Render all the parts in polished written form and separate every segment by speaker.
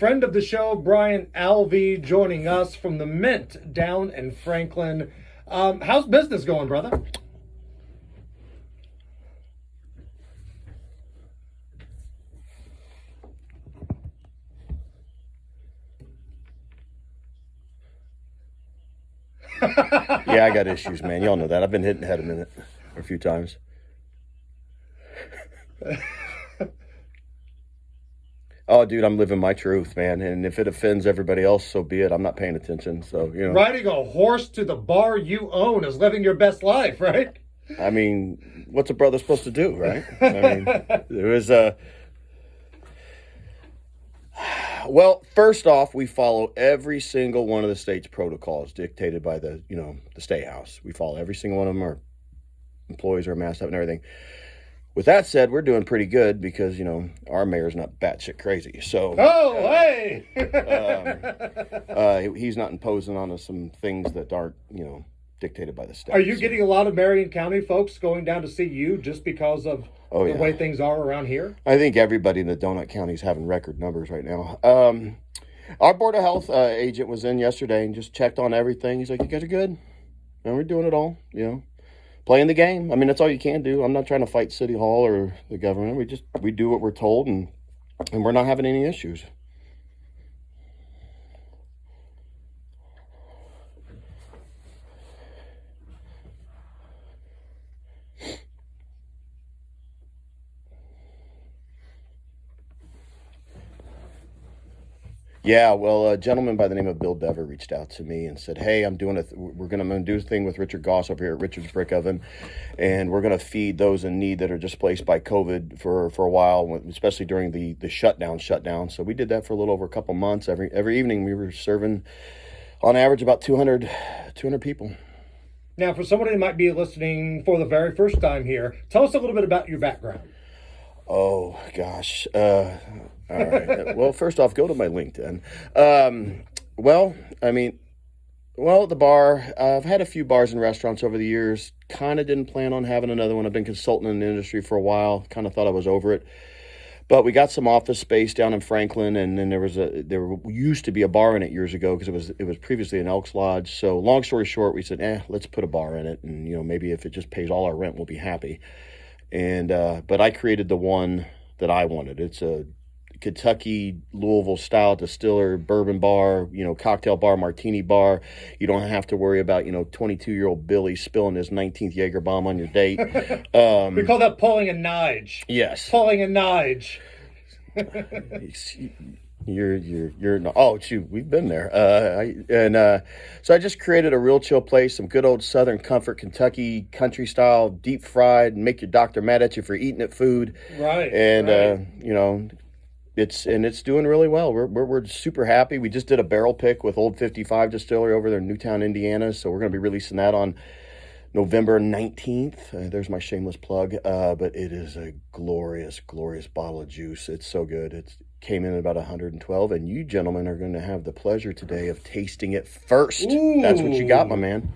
Speaker 1: friend of the show, Brian Alvey, joining us from the Mint down in Franklin. How's business going, brother?
Speaker 2: Yeah, I got issues, man. Y'all know that. I've been hitting the head a few times. Oh, dude, I'm living my truth, man. And if it offends everybody else, so be it. I'm not paying attention. So,
Speaker 1: Riding a horse to the bar you own is living your best life, right?
Speaker 2: I mean, what's a brother supposed to do, right? I mean, there is a... Well, first off, we follow every single one of the state's protocols dictated by the State House. We follow every single one of them. Our employees are masked up and everything. With that said, we're doing pretty good because, our mayor's not batshit crazy. So,
Speaker 1: hey!
Speaker 2: He's not imposing on us some things that aren't, dictated by the state.
Speaker 1: Are you getting a lot of Marion County folks going down to see you just because of the way things are around here?
Speaker 2: I think everybody in the Donut County is having record numbers right now. Our Board of Health agent was in yesterday and just checked on everything. He's like, you guys are good. And we're doing it all, playing the game. I mean, that's all you can do. I'm not trying to fight City Hall or the government. We do what we're told, and we're not having any issues. Yeah, well, a gentleman by the name of Bill Dever reached out to me and said, hey, I'm doing we're going to do a thing with Richard Goss over here at Richard's Brick Oven, and we're going to feed those in need that are displaced by COVID for a while, especially during the shutdown. So we did that for a little over a couple months. Every evening we were serving, on average, about 200 people.
Speaker 1: Now, for somebody who might be listening for the very first time here, tell us a little bit about your background.
Speaker 2: Oh, gosh. All right. Well, first off, go to my LinkedIn. The bar. I've had a few bars and restaurants over the years. Kind of didn't plan on having another one. I've been consulting in the industry for a while. Kind of thought I was over it. But we got some office space down in Franklin, and then there used to be a bar in it years ago because it was previously an Elks Lodge. So long story short, we said, let's put a bar in it, and maybe if it just pays all our rent, we'll be happy. And but I created the one that I wanted. It's a Kentucky, Louisville style distiller, bourbon bar, cocktail bar, martini bar. You don't have to worry about, 22-year-old Billy spilling his 19th Jaeger bomb on your date.
Speaker 1: We call that pulling a Nige.
Speaker 2: Yes.
Speaker 1: Pulling a Nige.
Speaker 2: Oh, shoot, we've been there. So I just created a real chill place, some good old Southern comfort, Kentucky country style, deep fried, make your doctor mad at you for eating it food.
Speaker 1: Right.
Speaker 2: And,
Speaker 1: right.
Speaker 2: It's doing really well. We're super happy. We just did a barrel pick with Old 55 Distillery over there in Newtown, Indiana. So we're going to be releasing that on November 19th. There's my shameless plug. But it is a glorious, glorious bottle of juice. It's so good. It came in at about 112, and you gentlemen are going to have the pleasure today of tasting it first.
Speaker 1: Ooh.
Speaker 2: That's what you got, my man.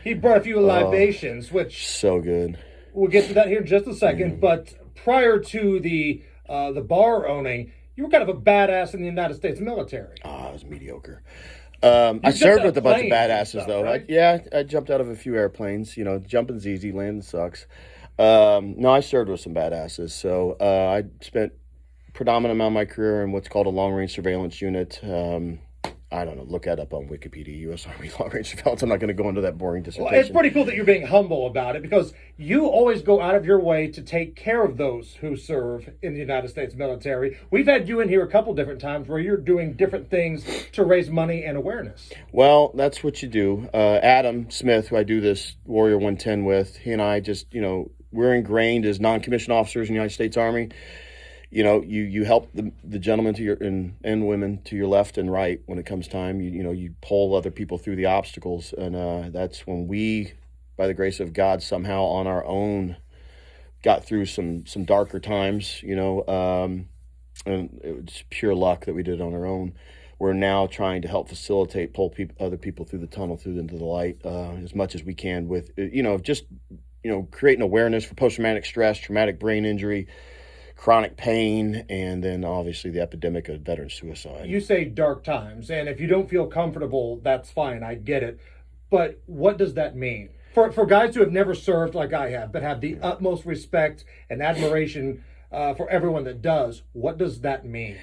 Speaker 1: He brought a few libations, which
Speaker 2: so good.
Speaker 1: We'll get to that here in just a second. But prior to the bar owning, you were kind of a badass in the United States military.
Speaker 2: I was mediocre. I served with a bunch of badasses, though.
Speaker 1: Right?
Speaker 2: I jumped out of a few airplanes. Jumping's easy, landing sucks. No, I served with some badasses. So I spent predominant amount of my career in what's called a long-range surveillance unit. I don't know. Look that up on Wikipedia, U.S. Army long-range surveillance. I'm not going to go into that boring dissertation.
Speaker 1: Well, it's pretty cool that you're being humble about it because you always go out of your way to take care of those who serve in the United States military. We've had you in here a couple different times where you're doing different things to raise money and awareness.
Speaker 2: Well, that's what you do. Adam Smith, who I do this Warrior 110 with, he and I just, we're ingrained as non-commissioned officers in the United States Army. You help the gentlemen to your and women to your left and right when it comes time. You pull other people through the obstacles, and that's when we, by the grace of God, somehow on our own, got through some darker times. And it was pure luck that we did it on our own. We're now trying to help facilitate, pull other people through the tunnel, into the light as much as we can with, creating awareness for post-traumatic stress, traumatic brain injury. chronic pain, and then obviously the epidemic of veteran suicide.
Speaker 1: You say dark times, and if you don't feel comfortable, that's fine. I get it. But what does that mean? For guys who have never served like I have, but have the utmost respect and admiration for everyone that does, what does that mean?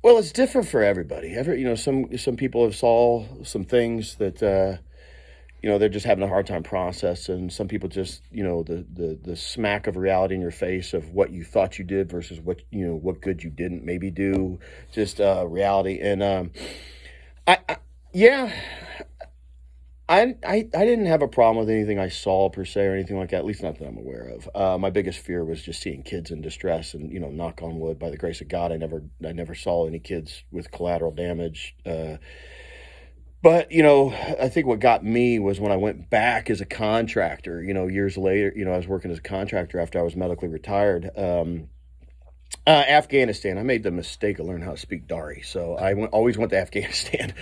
Speaker 2: Well, it's different for everybody. Some people have saw some things that they're just having a hard time processing. Some people just the smack of reality in your face of what you thought you did versus what good you didn't maybe do. Just reality, and I didn't have a problem with anything I saw per se or anything like that, at least not that I'm aware of. My biggest fear was just seeing kids in distress, and knock on wood, by the grace of God, I never saw any kids with collateral damage. But I think what got me was when I went back as a contractor. Years later, I was working as a contractor after I was medically retired. Afghanistan. I made the mistake of learning how to speak Dari, so I always went to Afghanistan.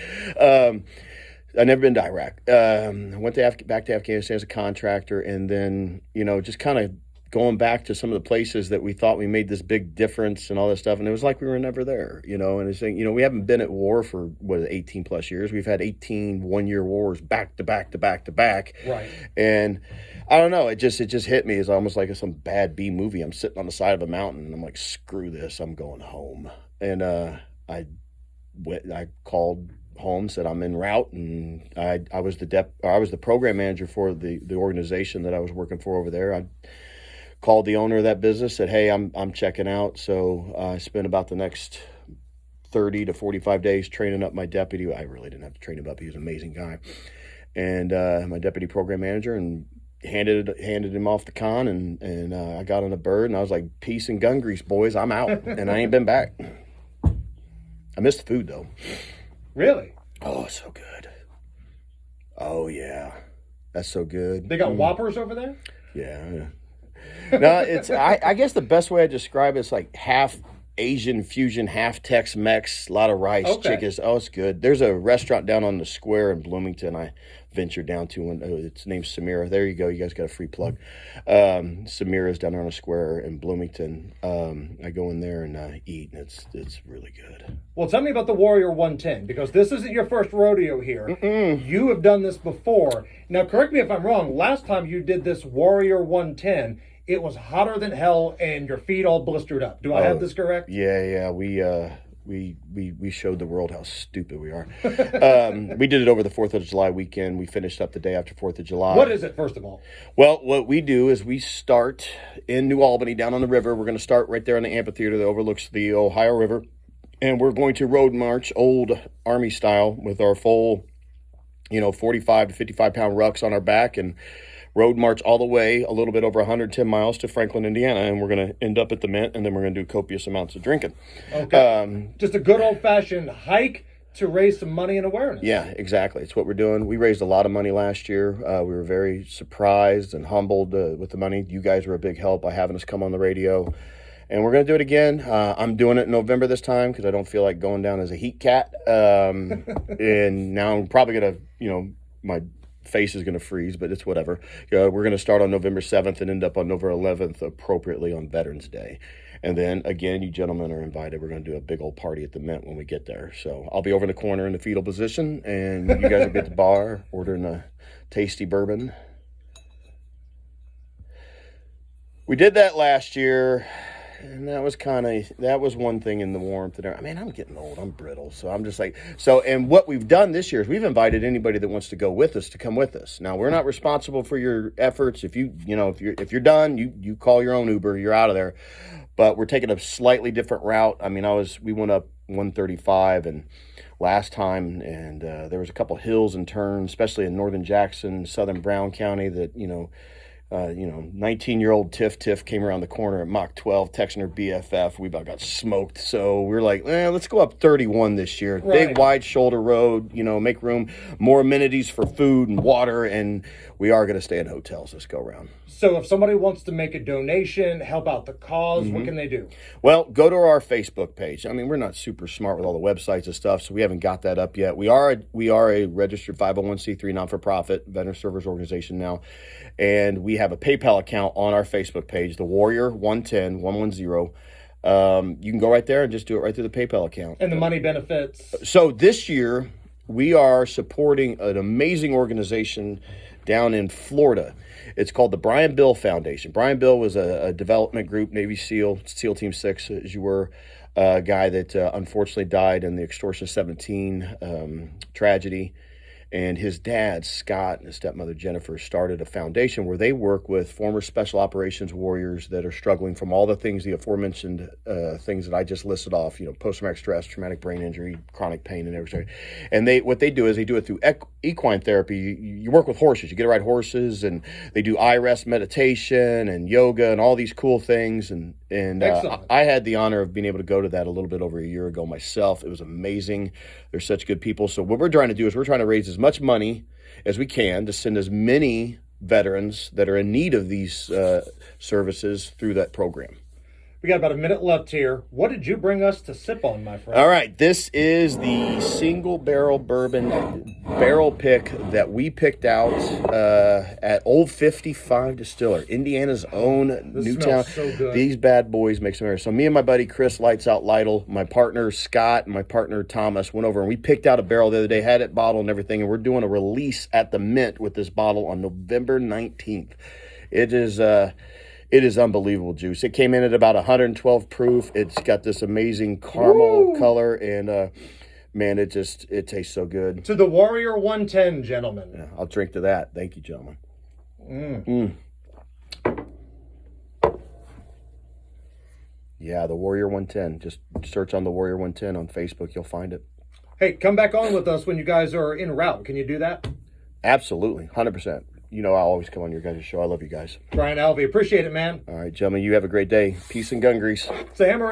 Speaker 2: I've never been to Iraq. I went back to Afghanistan as a contractor, and then, just kind of going back to some of the places that we thought we made this big difference and all this stuff. And it was like we were never there, and it's saying, we haven't been at war for 18 plus years. We've had 18 one-year wars back to back to back to back.
Speaker 1: Right.
Speaker 2: And I don't know, it just hit me. It's almost like some bad B movie. I'm sitting on the side of a mountain and I'm like, screw this, I'm going home. And I called home, said I'm en route, and I was the program manager for the organization that I was working for over there. I called the owner of that business, said, hey, I'm checking out. So I spent about the next 30 to 45 days training up my deputy. I really didn't have to train him up. He was an amazing guy. And my deputy program manager, and handed him off the con, and I got on a bird, and I was like, peace and gun grease, boys, I'm out. And I ain't been back. I missed the food, though.
Speaker 1: Really?
Speaker 2: Oh, so good. Oh, yeah. That's so good.
Speaker 1: They got Whoppers over there?
Speaker 2: Yeah. No, it's I guess the best way I describe it's like half Asian fusion, half Tex-Mex, a lot of rice, chickens. Oh, it's good. There's a restaurant down on the square in Bloomington I ventured down to. Its name's Samira. There you go. You guys got a free plug. Samira's down there on the square in Bloomington. I go in there and eat, and it's really good.
Speaker 1: Well, tell me about the Warrior 110, because this isn't your first rodeo here.
Speaker 2: Mm-mm.
Speaker 1: You have done this before. Now, correct me if I'm wrong. Last time you did this Warrior 110, it was hotter than hell, and your feet all blistered up. Do I have this correct?
Speaker 2: Yeah. We showed the world how stupid we are. We did it over the 4th of July weekend. We finished up the day after 4th of July.
Speaker 1: What is it, first of all?
Speaker 2: Well, what we do is we start in New Albany, down on the river. We're going to start right there in the amphitheater that overlooks the Ohio River. And we're going to road march old Army style with our full, 45 to 55 pound rucks on our back, and road march all the way a little bit over 110 miles to Franklin, Indiana, and we're going to end up at the Mint, and then we're going to do copious amounts of drinking.
Speaker 1: Okay. Just a good old-fashioned hike to raise some money and awareness.
Speaker 2: Yeah, exactly. It's what we're doing. We raised a lot of money last year. We were very surprised and humbled with the money. You guys were a big help by having us come on the radio, and we're going to do it again. I'm doing it in November this time because I don't feel like going down as a heat cat. And now I'm probably going to, my face is going to freeze, but it's whatever. We're going to start on November 7th and end up on November 11th appropriately on Veterans Day. And then, again, you gentlemen are invited. We're going to do a big old party at the Mint when we get there. So I'll be over in the corner in the fetal position, and you guys will be at the bar ordering a tasty bourbon. We did that last year, and that was one thing in the warmth. And I'm getting old. I'm brittle. So I'm just like, and what we've done this year is we've invited anybody that wants to go with us to come with us. Now, we're not responsible for your efforts. If you're done, you call your own Uber, you're out of there. But we're taking a slightly different route. We went up 135 and last time, and there was a couple hills and turns, especially in northern Jackson, southern Brown County, that 19-year-old Tiff came around the corner at Mach 12, texting her BFF. We about got smoked. So we're like, let's go up 31 this year.
Speaker 1: Right.
Speaker 2: Big, wide shoulder road, make room, more amenities for food and water, and we are going to stay in hotels this go around.
Speaker 1: So if somebody wants to make a donation, help out the cause, what can they do? Well,
Speaker 2: go to our Facebook page. We're not super smart with all the websites and stuff, so we haven't got that up yet. We are a registered 501c3 non-for-profit veteran service organization now, and we have a PayPal account on our Facebook page, the Warrior 110. You can go right there and just do it right through the PayPal account.
Speaker 1: And the money benefits.
Speaker 2: So this year, we are supporting an amazing organization down in Florida. It's called the Brian Bill Foundation. Brian Bill was a development group, Navy SEAL, SEAL Team 6, as you were, a guy that unfortunately died in the Extortion 17 tragedy. And his dad, Scott, and his stepmother, Jennifer, started a foundation where they work with former special operations warriors that are struggling from all the things, the aforementioned things that I just listed off, post-traumatic stress, traumatic brain injury, chronic pain, and everything. And what they do is they do it through equine therapy. You work with horses. You get to ride horses, and they do eye rest meditation and yoga and all these cool things. And I had the honor of being able to go to that a little bit over a year ago myself. It was amazing. They're such good people. So what we're trying to do is we're trying to raise as much money as we can to send as many veterans that are in need of these services through that program.
Speaker 1: We got about a minute left here. What did you bring us to sip on, my friend?
Speaker 2: All right. This is the single barrel bourbon barrel pick that we picked out at Old 55 Distiller, Indiana's own Newtown.
Speaker 1: So good.
Speaker 2: These bad boys make some air. So me and my buddy Chris, Lights Out Lytle, my partner Scott, and my partner Thomas went over and we picked out a barrel the other day, had it bottled and everything, and we're doing a release at the Mint with this bottle on November 19th. It is unbelievable juice. It came in at about 112 proof. It's got this amazing caramel color, and man, it tastes so good.
Speaker 1: To the Warrior 110, gentlemen.
Speaker 2: Yeah, I'll drink to that. Thank you, gentlemen. Yeah, the Warrior 110. Just search on the Warrior 110 on Facebook. You'll find it.
Speaker 1: Hey, come back on with us when you guys are en route. Can you do that?
Speaker 2: Absolutely, 100%. I'll always come on your guys' show. I love you guys.
Speaker 1: Brian Alvey, appreciate it, man.
Speaker 2: All right, gentlemen, you have a great day. Peace and gun grease.
Speaker 1: It's the Hammer